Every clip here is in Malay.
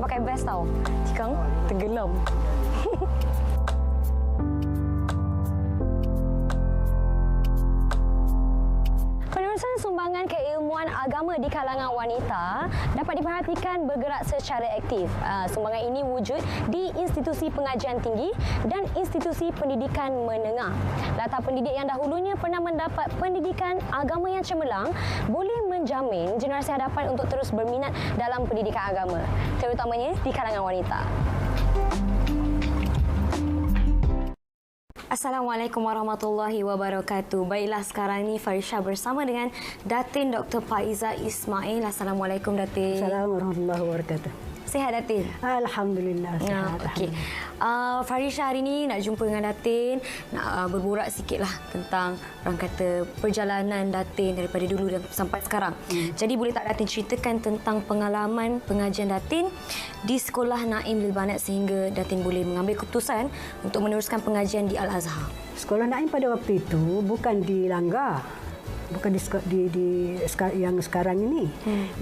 kena pakai vest tau. Tikang tenggelam. Penerusan sumbangan keilmuan agama di kalangan wanita dapat diperhatikan bergerak secara aktif. Sumbangan ini wujud di institusi pengajian tinggi dan institusi pendidikan menengah. Latar pendidik yang dahulunya pernah mendapat pendidikan agama yang cemerlang boleh menjamin generasi hadapan untuk terus berminat dalam pendidikan agama, terutamanya di kalangan wanita. Assalamualaikum warahmatullahi wabarakatuh. Baiklah, sekarang ni Farisha bersama dengan Datin Dr. Faiza Ismail. Assalamualaikum Datin. Assalamualaikum warahmatullahi wabarakatuh. Sihat Datin? Alhamdulillah sihat. Okey. Farisha hari ni nak jumpa dengan Datin, nak berborak sikitlah tentang orang kata perjalanan Datin daripada dulu dan sampai sekarang. Jadi boleh tak Datin ceritakan tentang pengalaman pengajian Datin di Sekolah Naim Lil Banat sehingga Datin boleh mengambil keputusan untuk meneruskan pengajian di Al-Azhar? Sekolah Naim pada waktu itu bukan di Langgar. Bukan di yang sekarang ini.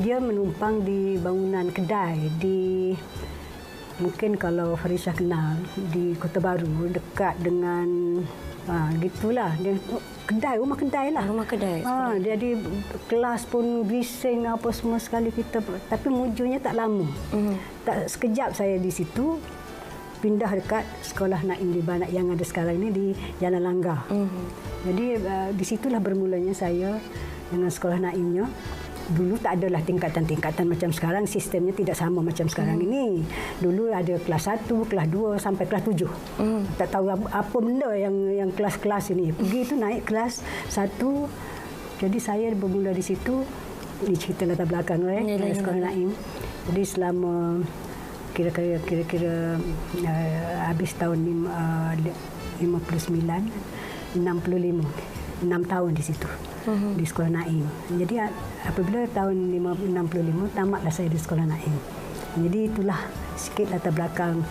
Dia menumpang di bangunan kedai di, mungkin kalau Farisha kenal, di Kota Baru dekat dengan gitulah dia kedai, rumah kedai lah. Rumah kedai. Jadi kelas pun bising apa semua sekali kita, tapi mujurnya tak lama. Tak sekejap saya di situ pindah dekat Sekolah Naim Lil Banat yang ada sekarang ini di Jalan Langgar. Jadi di situlah bermulanya saya dengan Sekolah Naimnya. Dulu tak adalah tingkatan-tingkatan macam sekarang, sistemnya tidak sama macam sekarang ini. Dulu ada kelas 1, kelas 2 sampai kelas 7. Tak tahu apa benda yang kelas-kelas ini. Pergi itu naik kelas 1. Jadi saya bermula di situ. Ini cerita latar belakang Sekolah Naim. Jadi selama kira-kira habis tahun 59, 65, 6 tahun di situ di Sekolah Naim. Jadi apabila tahun 65 tamatlah saya di Sekolah Naim. Jadi itulah sikit latar belakang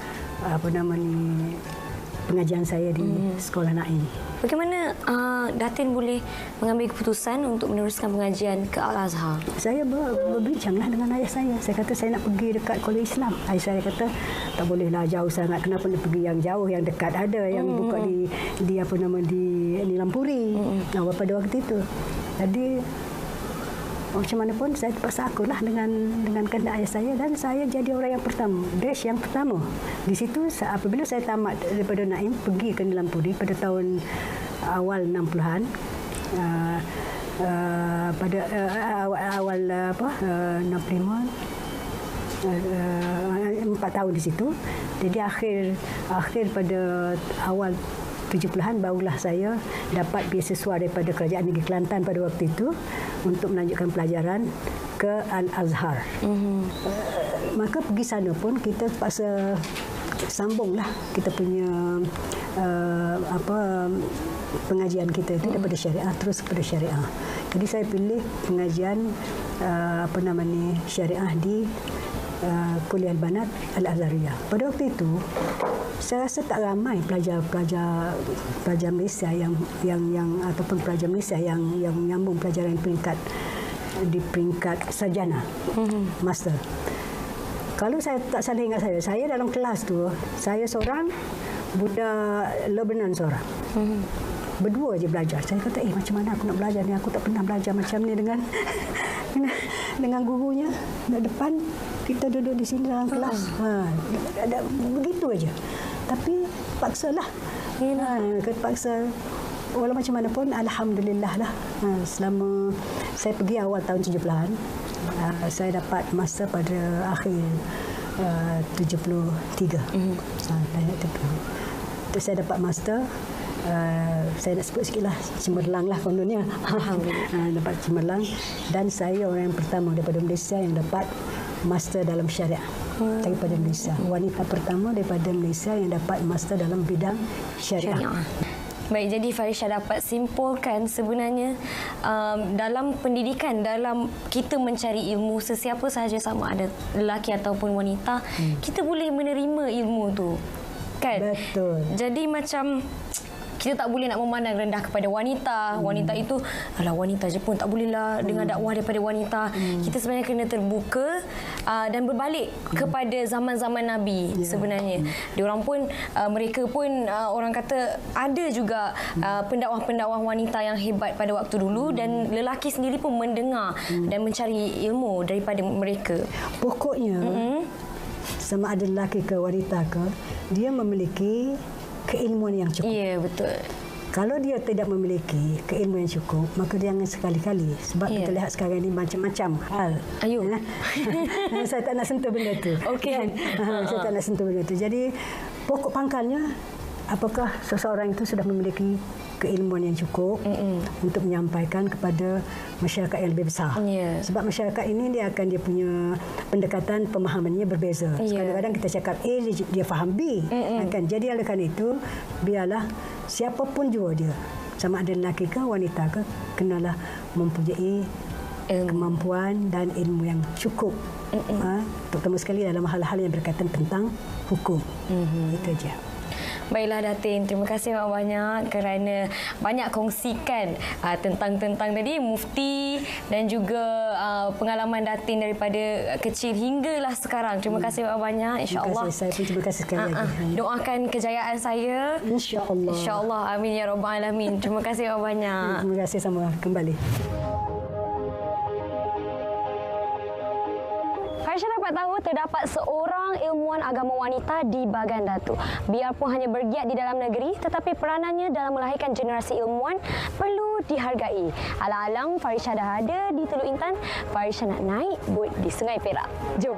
pengajian saya di Sekolah Naim. Bagaimana Datin boleh mengambil keputusan untuk meneruskan pengajian ke Al-Azhar? Saya berbincanglah dengan ayah saya. Saya kata saya nak pergi dekat Kolej Islam. Ayah saya kata tak bolehlah jauh sangat. Kenapa nak pergi yang jauh, yang dekat ada yang buka di Nilampuri. Pada waktu itu. Jadi macam mana pun saya terpaksa akulah dengan kehendak ayah saya, dan saya jadi orang yang pertama, batch yang pertama. Di situ apabila saya tamat daripada Naim pergi ke Nilampuri pada tahun awal 60-an. Pada awal 65, 4 tahun di situ. Jadi akhir pada awal 70-an barulah saya dapat beasiswa daripada Kerajaan Negeri Kelantan pada waktu itu untuk melanjutkan pelajaran ke Al-Azhar. Maka pergi sana pun kita terpaksa sambunglah kita punya pengajian kita itu daripada syariah terus kepada syariah. Jadi saya pilih pengajian syariah di Kuliah Banat Al-Azhariyah. Pada waktu itu saya rasa tak ramai pelajar Malaysia yang ataupun pelajar Malaysia yang menyambung pelajaran di peringkat sarjana, master. Kalau saya tak salah ingat saya dalam kelas tu saya seorang, budak Lebanon seorang. Berdua je belajar. Saya kata macam mana aku nak belajar ni, aku tak pernah belajar macam ni dengan gurunya di depan. Kita duduk di sini dalam kelas. Ada begitu aja. Tapi paksalah. Terpaksa. Walau macam mana pun alhamdulillah lah. Selama saya pergi awal tahun 70-an, saya dapat master pada akhir 73. Saya dapat master. Saya nak sebut sikitlah, cemerlang lah kononnya. Dapat cemerlang, dan saya orang yang pertama daripada Malaysia yang dapat master dalam syariah daripada Malaysia. Wanita pertama daripada Malaysia yang dapat master dalam bidang syariah. Baik, jadi Farisha dapat simpulkan sebenarnya dalam pendidikan, dalam kita mencari ilmu, sesiapa sahaja sama ada lelaki ataupun wanita, kita boleh menerima ilmu tu. Kan? Betul. Jadi macam kita tak boleh nak memandang rendah kepada wanita. Wanita itu, alah wanita je pun tak bolehlah dengar dakwah daripada wanita. Kita sebenarnya kena terbuka dan berbalik kepada zaman-zaman Nabi sebenarnya. Diorang pun, mereka pun orang kata ada juga pendakwah-pendakwah wanita yang hebat pada waktu dulu dan lelaki sendiri pun mendengar dan mencari ilmu daripada mereka. Pokoknya sama ada lelaki ke wanita ke, dia memiliki keilmuan yang cukup. Ya, betul. Kalau dia tidak memiliki keilmuan yang cukup, maka dia jangan sekali-kali. Sebab kita lihat sekarang ini macam-macam hal. Ayo. Saya tak nak sentuh benda tu. Okey. Saya tak nak sentuh benda tu. Jadi pokok pangkalnya, apakah seseorang itu sudah memiliki keilmuan yang cukup untuk menyampaikan kepada masyarakat yang lebih besar. Sebab masyarakat ini dia punya pendekatan pemahamannya berbeza. Kadang-kadang kita cakap A, dia faham B. Kan? Jadi oleh kerana itu, biarlah siapapun jua dia, sama ada lelaki ke wanita ke, kenalah mempunyai kemampuan dan ilmu yang cukup. Terutama sekali dalam hal-hal yang berkaitan tentang hukum. Itu saja. Baiklah Datin, terima kasih banyak kerana banyak kongsikan tentang tadi mufti dan juga pengalaman Datin daripada kecil hinggalah sekarang. Terima kasih banyak, insya-Allah. Saya pun terima kasih sekali lagi. Doakan kejayaan saya. Insya-Allah. Insya-Allah, amin ya rabbal alamin. Terima kasih banyak. Terima kasih sama kembali. Farisha dapat tahu terdapat seorang ilmuwan agama wanita di Bagan Datuk. Biarpun hanya bergiat di dalam negeri, tetapi peranannya dalam melahirkan generasi ilmuwan perlu dihargai. Alang-alang Farisha dah ada di Teluk Intan, Farisha nak naik bot di Sungai Perak. Jom.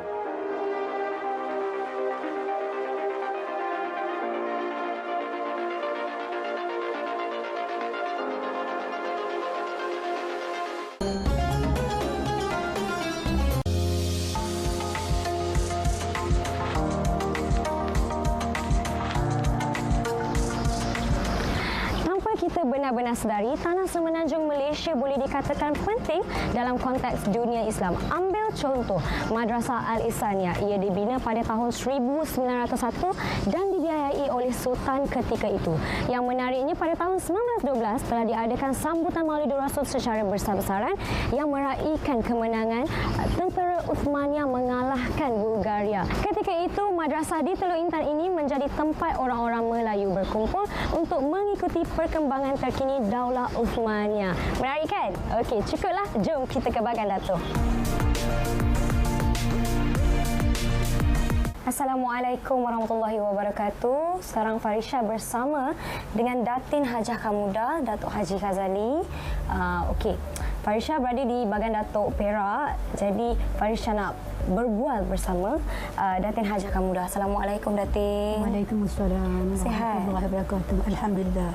Kita benar-benar sedari tanah semenanjung Malaysia boleh dikatakan penting dalam konteks dunia Islam. Ambil contoh Madrasah Al-Ihsaniyah. Ia dibina pada tahun 1901 dan dibiayai oleh Sultan ketika itu. Yang menariknya pada tahun 1912 telah diadakan sambutan Maulidur Rasul secara besar-besaran yang meraihkan kemenangan tentera Uthmaniyah mengalahkan Bulgaria. Ketika itu madrasah di Teluk Intan ini menjadi tempat orang-orang Melayu berkumpul untuk mengikuti perkembangan terkini Daulah Uthmaniyah. Menarik kan? Okey, cukuplah. Jom kita ke Bagan Datuk. Assalamualaikum warahmatullahi wabarakatuh. Sekarang Farisha bersama dengan Datin Hajah Kamuda, Datuk Haji Ghazali. Okey, Farisha berada di Bagan Datuk Perak. Jadi Farisha nak berbual bersama Datin Hajah Kamuda. Assalamualaikum Datin. Waalaikumsalam. Sihat? Alhamdulillah.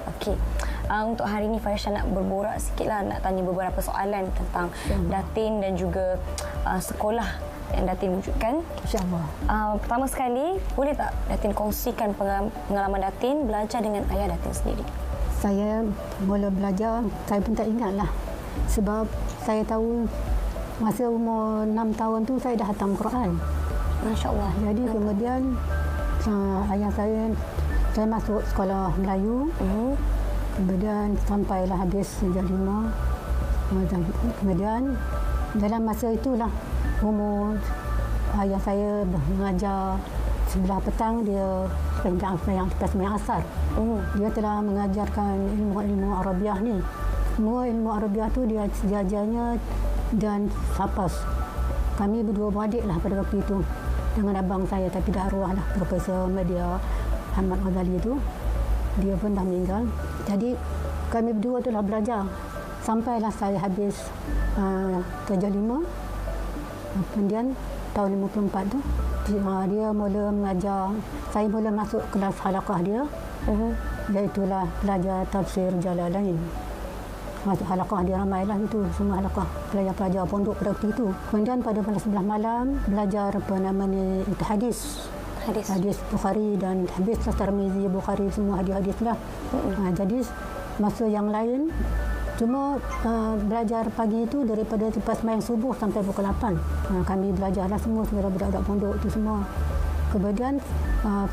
Okey. Untuk hari ini Farisha nak berborak sikitlah, nak tanya beberapa soalan tentang Datin dan juga sekolah yang Datin wujudkan. InsyaAllah. Pertama sekali, boleh tak Datin kongsikan pengalaman Datin belajar dengan ayah Datin sendiri? Saya mula belajar, saya pun tak ingatlah. Sebab saya tahu masa umur 6 tahun tu saya dah hatam Quran. Masya Allah. Jadi kemudian ayah saya masuk sekolah Melayu. Kemudian sampailah habis darjah 5. Kemudian dalam masa itulah umur ayah saya mengajar sebelah petang, dia sembahyang asar. Dia telah mengajarkan ilmu Arabiah ni. Semua ilmu Arabiah tu dia sejajarnya dan Sapas. Kami berdua beradik lah pada waktu itu dengan abang saya, tapi dah arwah lah, Profesor Media Ahmad Ghazali itu. Dia pun dah meninggal. Jadi kami berdua tu lah belajar sampailah saya habis darjah 5. Kemudian tahun 54 tu dia mula mengajar, saya mula masuk kelas halaqah dia. Iaitulah belajar tafsir Jalalain. Masuk halaqah dia ramailah itu, semua halaqah pelajar-pelajar pondok pada waktu itu. Kemudian pada 11 malam belajar itu hadis Bukhari dan hadis Tirmizi, Bukhari, semua hadis lah. Jadi masa yang lain cuma belajar pagi itu daripada lepas sembahyang subuh sampai pukul 8. Kami belajarlah semua budak-budak pondok itu semua. Kemudian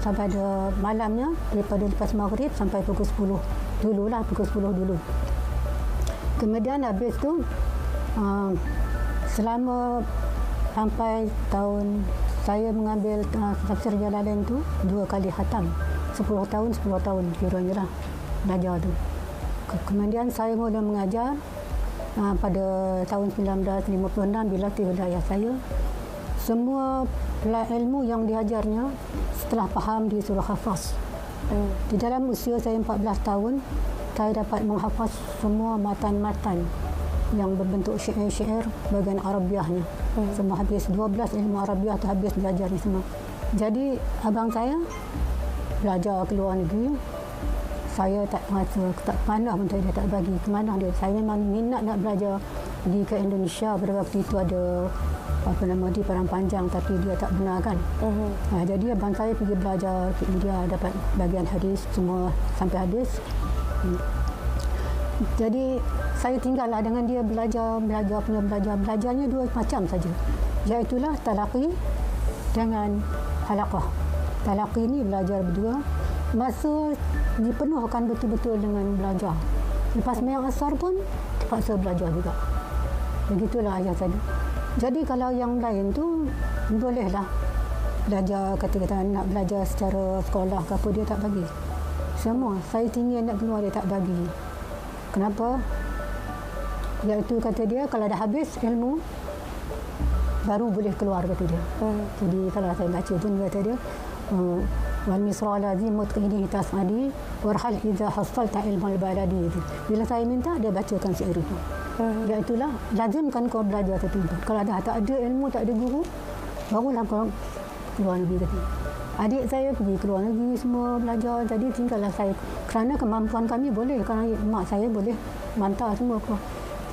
pada malamnya daripada lepas maghrib sampai pukul 10 dululah, pukul 10 dulu. Kemudian habis tu selama sampai tahun saya mengambil tafsir Jalalain tu 2 kali khatam. 10 tahun kiranya lah belajar tu. Kemudian saya mula mengajar pada tahun 1956 bila tiba ayah saya. Semua ilmu yang diajarnya setelah faham di surah Hafaz. Di dalam usia saya 14 tahun, saya dapat menghafaz semua matan-matan yang berbentuk syair-syair bagian Arabiahnya. Semua habis 12 ilmu Arabiah tu habis belajar ni semua. Jadi abang saya belajar ke luar negeri. Saya tak pandang pun dia tak bagi ke mana dia. Saya memang minat nak belajar pergi ke Indonesia. Pada waktu itu ada di Padang Panjang tapi dia tak benar kan. Jadi abang saya pergi belajar, dia dapat bagian hadis semua sampai habis. Jadi saya tinggallah dengan dia belajarnya 2 macam saja. Iaitulah talaqi dengan halaqah. Talaqi ni belajar berdua, masa dipenuhkan betul-betul dengan belajar. Lepas mayang asar pun terpaksa belajar juga. Begitulah ayah saya. Jadi kalau yang lain tu bolehlah belajar, kata-kata nak belajar secara sekolah ke apa, dia tak bagi. Semua saya tinggi nak keluar dia tak bagi. Kenapa? Iaitu kata dia kalau dah habis ilmu baru boleh keluar, kata dia. Jadi kalau saya baca tu kata dia wal misra lazim mutqini tasadi warhal idza hasalta ilmal baladi. Bila saya minta dia bacakan syair itu. Iaitulah lazimkan kau belajar tertentu. Kalau dah tak ada ilmu, tak ada guru, barulah kau keluar negeri, kata. Adik saya pergi keluar negeri semua belajar, jadi tinggallah saya. Kerana kemampuan kami boleh, kerana mak saya boleh hantar semua keluar.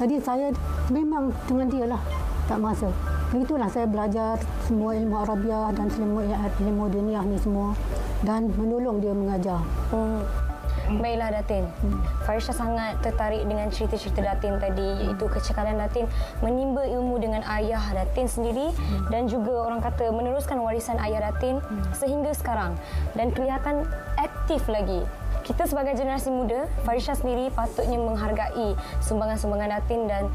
Jadi saya memang dengan dia lah, tak masa. Begitulah saya belajar semua ilmu Arabiah dan semua ilmu dunia ni semua dan menolong dia mengajar. Baiklah Datin, Farisha sangat tertarik dengan cerita-cerita Datin tadi, iaitu kecekalan Datin menimba ilmu dengan ayah Datin sendiri dan juga orang kata meneruskan warisan ayah Datin sehingga sekarang dan kelihatan aktif lagi. Kita sebagai generasi muda, Farisha sendiri patutnya menghargai sumbangan-sumbangan Datin dan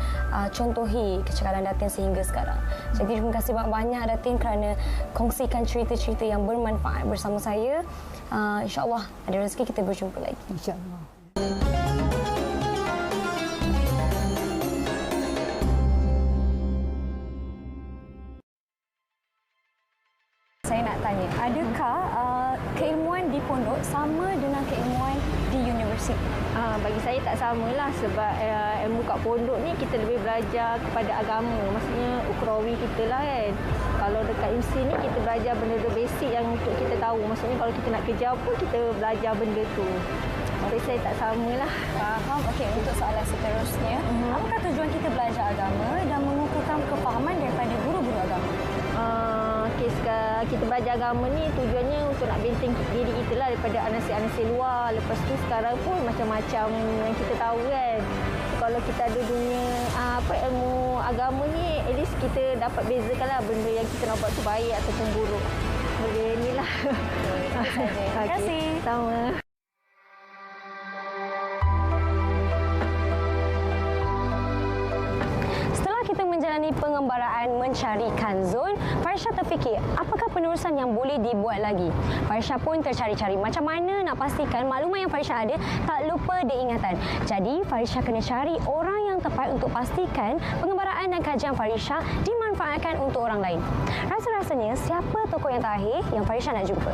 contohi kecekalan Datin sehingga sekarang. Jadi terima kasih banyak-banyak Datin kerana kongsikan cerita-cerita yang bermanfaat bersama saya. InsyaAllah ada rezeki kita berjumpa lagi. InsyaAllah. Saya nak tanya, adakah keilmuan di pondok sama dengan keilmuan di universiti? Bagi saya tak samalah sebab ilmu kat pondok ni kita lebih belajar kepada agama. Maksudnya ukrawi kita lah kan. Kalau dekat universiti ni kita belajar benda-benda basic yang untuk kita tahu. Maksudnya kalau kita nak kerja apa, kita belajar benda tu. Bagi saya tak samalah. Faham. Okey, untuk soalan seterusnya, apakah tujuan kita belajar agama dan mengukuhkan kefahaman daripada guru-guru agama? Kita belajar agama ni tujuannya untuk nak benteng diri kita lah daripada anasir-anasir luar. Lepas tu sekarang pun macam-macam yang kita tahu kan. Kalau kita ada dunia ilmu agama ni, at least kita dapat bezakan lah benda yang kita nak buat tu baik ataupun buruk. Boleh ni lah. Terima kasih. Sama. Menjalani pengembaraan mencari kanzun, Farisha terfikir apakah penerusan yang boleh dibuat lagi. Farisha pun tercari-cari macam mana nak pastikan maklumat yang Farisha ada tak lupa diingatan. Jadi Farisha kena cari orang yang tepat untuk pastikan pengembaraan dan kajian Farisha dimanfaatkan untuk orang lain. Rasa-rasanya siapa tokoh yang terakhir yang Farisha nak jumpa?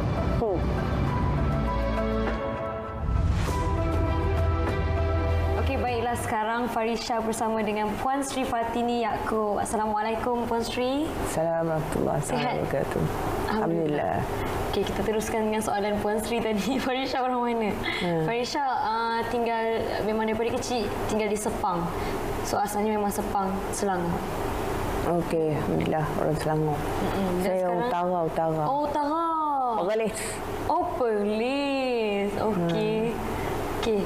Baiklah, sekarang Farisha bersama dengan Puan Sri Fatini Yaakob. Assalamualaikum Puan Sri. Assalamualaikum warahmatullahi wabarakatuh. Alhamdulillah. Okey, kita teruskan dengan soalan Puan Sri tadi. Farisha orang mana? Farisha tinggal memang daripada kecil tinggal di Sepang. So asalnya memang Sepang, Selangor. Okey, alhamdulillah orang Selangor. Saya utara. Oh, utara. Perlis. Oh, Perlis. Okey. Okey.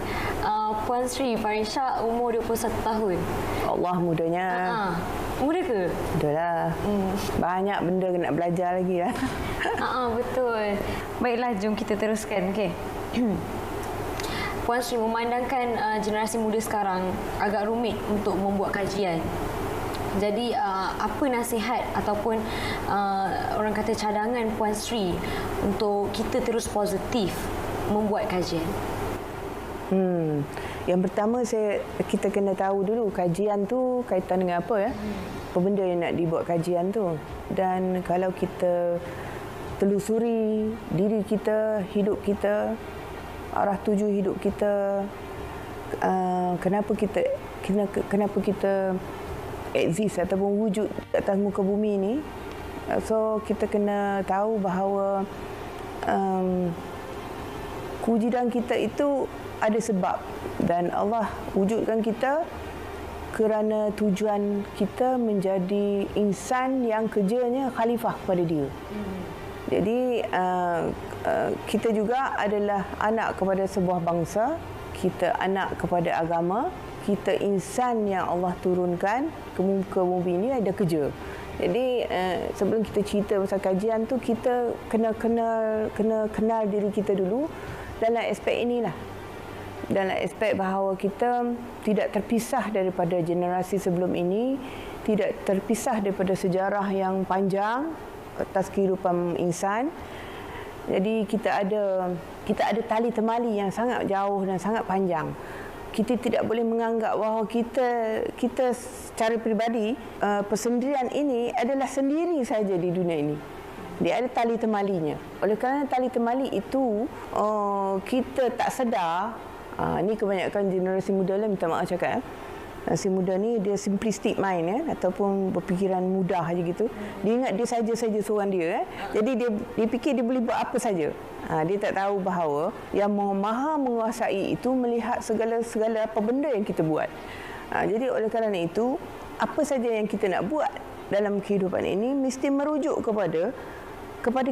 Puan Sri Farisha umur 21 tahun. Allah mudanya. Muda ke? Betul lah. Banyak benda nak belajar lagi lah. Betul. Baiklah, jom kita teruskan. Okey. Puan Sri, memandangkan generasi muda sekarang agak rumit untuk membuat kajian. Jadi apa nasihat ataupun orang kata cadangan Puan Sri untuk kita terus positif membuat kajian? Yang pertama kita kena tahu dulu kajian tu kaitan dengan apa ya. Apa benda yang nak dibuat kajian tu. Dan kalau kita telusuri diri kita, hidup kita, arah tuju hidup kita, kenapa kita exist ataupun wujud atas muka bumi ni. So kita kena tahu bahawa kewujudan kita itu ada sebab, dan Allah wujudkan kita kerana tujuan kita menjadi insan yang kerjanya khalifah kepada Dia. Jadi kita juga adalah anak kepada sebuah bangsa, kita anak kepada agama, kita insan yang Allah turunkan ke muka bumi ini ada kerja. Jadi sebelum kita cerita pasal kajian tu, kita kena kenal diri kita dulu dalam aspek inilah. Dalam aspek bahawa kita tidak terpisah daripada generasi sebelum ini, tidak terpisah daripada sejarah yang panjang atas kehidupan insan. Jadi kita ada tali temali yang sangat jauh dan sangat panjang. Kita tidak boleh menganggap bahawa kita secara peribadi persendirian ini adalah sendiri saja di dunia ini. Dia ada tali temalinya. Oleh kerana tali temali itu kita tak sedar. Ni kebanyakan generasi muda lah, minta maaf cakap. Si muda ni dia simplistic mind ataupun berfikiran mudah aja gitu. Dia ingat dia saja seorang dia Jadi dia fikir dia boleh buat apa saja. Dia tak tahu bahawa yang Maha menguasai itu melihat segala apa benda yang kita buat. Jadi oleh kerana itu, apa saja yang kita nak buat dalam kehidupan ini mesti merujuk kepada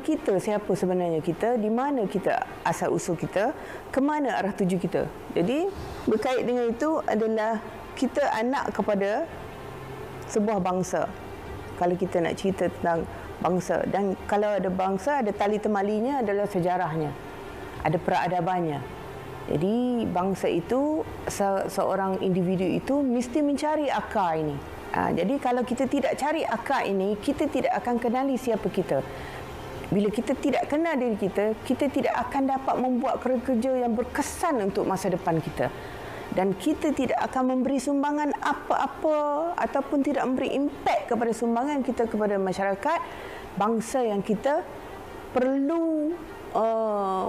kita, siapa sebenarnya kita, di mana kita asal usul kita, ke mana arah tuju kita. Jadi berkait dengan itu adalah kita anak kepada sebuah bangsa. Kalau kita nak cerita tentang bangsa, dan kalau ada bangsa, ada tali temalinya adalah sejarahnya, ada peradabannya. Jadi bangsa itu, seorang individu itu mesti mencari akar ini. Jadi kalau kita tidak cari akar ini, kita tidak akan kenali siapa kita. Bila kita tidak kenal diri kita, kita tidak akan dapat membuat kerja yang berkesan untuk masa depan kita. Dan kita tidak akan memberi sumbangan apa-apa ataupun tidak memberi impak kepada sumbangan kita kepada masyarakat bangsa yang kita perlu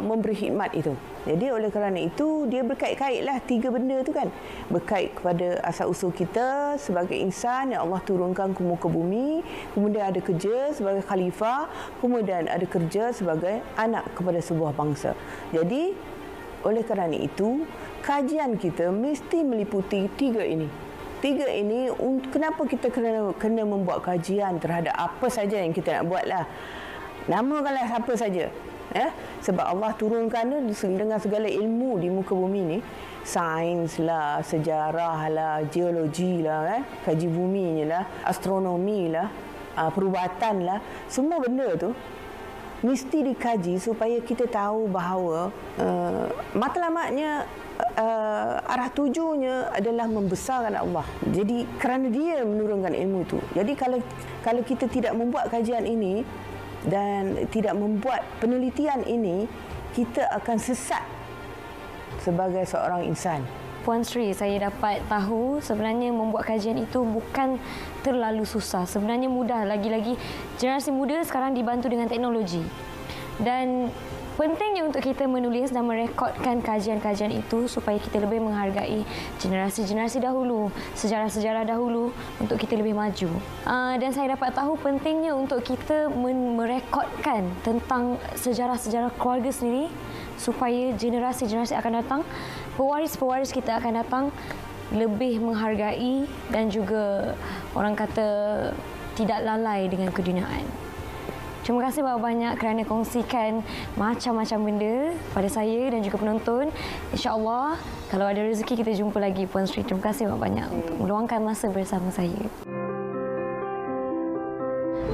memberi khidmat itu. Jadi oleh kerana itu, dia berkait-kaitlah tiga benda tu kan. Berkait kepada asal usul kita sebagai insan yang Allah turunkan ke muka bumi, kemudian ada kerja sebagai khalifah, kemudian ada kerja sebagai anak kepada sebuah bangsa. Jadi oleh kerana itu, kajian kita mesti meliputi tiga ini. Tiga ini, kenapa kita kena membuat kajian terhadap apa saja yang kita nak buat lah. Namakanlah siapa saja. Sebab Allah turunkan dengan segala ilmu di muka bumi ni. Sains lah, sejarah lah, geologi lah, kaji buminya lah, astronomi lah, perubatan lah. Semua benda tu mesti dikaji supaya kita tahu bahawa matlamatnya, arah tujunya adalah membesarkan Allah. Jadi kerana Dia menurunkan ilmu itu. Jadi kalau kita tidak membuat kajian ini dan tidak membuat penelitian ini, kita akan sesat sebagai seorang insan. Puan Sri, saya dapat tahu sebenarnya membuat kajian itu bukan terlalu susah. Sebenarnya mudah. Lagi-lagi generasi muda sekarang dibantu dengan teknologi. Dan pentingnya untuk kita menulis dan merekodkan kajian-kajian itu supaya kita lebih menghargai generasi-generasi dahulu, sejarah-sejarah dahulu untuk kita lebih maju. Dan saya dapat tahu pentingnya untuk kita merekodkan tentang sejarah-sejarah keluarga sendiri supaya generasi-generasi akan datang, pewaris-pewaris kita akan datang lebih menghargai dan juga orang kata tidak lalai dengan keduniaan. Terima kasih banyak-banyak kerana kongsikan macam-macam benda pada saya dan juga penonton. InsyaAllah, kalau ada rezeki kita jumpa lagi Puan Sri. Terima kasih banyak-banyak untuk meluangkan masa bersama saya.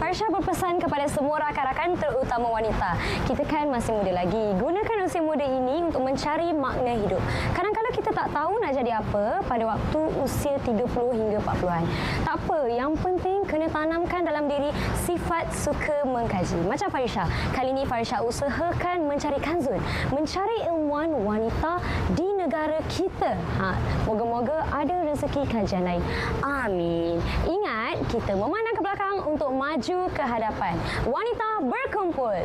Farsha berpesan kepada semua rakan-rakan terutama wanita. Kita kan masih muda lagi. Gunakan usia muda ini untuk mencari makna hidup. Kadang-kadang kita tak tahu nak jadi apa pada waktu usia 30 hingga 40-an. Tak apa, yang penting kena tanamkan dalam diri sifat suka mengkaji. Macam Farsha. Kali ini Farsha usahakan mencari kanzun, mencari ilmuwan wanita di negara kita. Moga-moga ada rezeki kajian lain. Amin. Ingat, kita memandang ke belakang untuk maju ke hadapan. Wanita berkumpul.